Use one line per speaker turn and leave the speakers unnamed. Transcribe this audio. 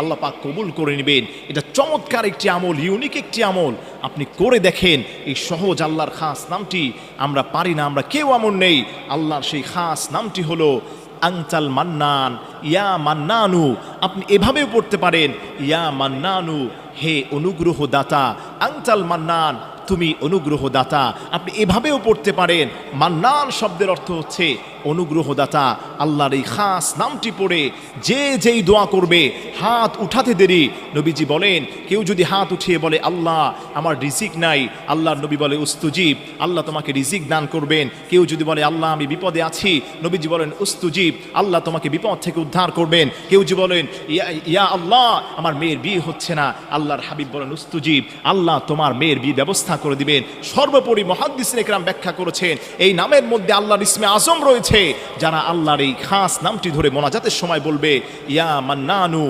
আল্লাহ পাক কবুল করে নেবেন। এটা চমৎকার একটি আমল, ইউনিক একটি আমল, আপনি করে দেখেন। এই সহজ আল্লাহর খাস নামটি আমরা পারি না, আমরা কেউ এমন নেই। আল্লাহর সেই খাস নামটি হলো আনতাল মান্নান, ইয়া মান্নানু। আপনি এভাবেও পড়তে পারেন, ইয়া মান্নানু, হে অনুগ্রহ দাতা, আনতাল মান্নান, তুমি অনুগ্রহ দাতা। আপনি এভাবেও পড়তে পারেন। মান্নান শব্দের অর্থ হচ্ছে অনুগ্রহদাতা। আল্লাহর এই খাস নামটি পড়ে যে যেই দোয়া করবে, হাত উঠাতে দেরি, নবীজি বলেন, কেউ যদি হাত উঠিয়ে বলে আল্লাহ আমার রিজিক নাই, আল্লাহর নবী বলে উস্তুজিব, আল্লাহ তোমাকে রিজিক দান করবেন। কেউ যদি বলে আল্লাহ আমি বিপদে আছি, নবীজি বলেন উস্তুজিব, আল্লাহ তোমাকে বিপদ থেকে উদ্ধার করবেন। কেউ যদি বলেন ইয়া আল্লাহ আমার মেয়ের বিয়ে হচ্ছে না, আল্লাহর হাবিব বলেন উস্তুজিব, আল্লাহ তোমার মেয়ের বিয়ে ব্যবস্থা করে দিবেন। সর্বোপরি মুহাদ্দিসিনে কেরাম ব্যাখ্যা করেছেন, এই নামের মধ্যে আল্লাহর ইসমে আজম রয়েছে। যারা আল্লাহর এই খাস নামটি ধরে মোনাজাতের সময় বলবে ইয়া মান্নানু,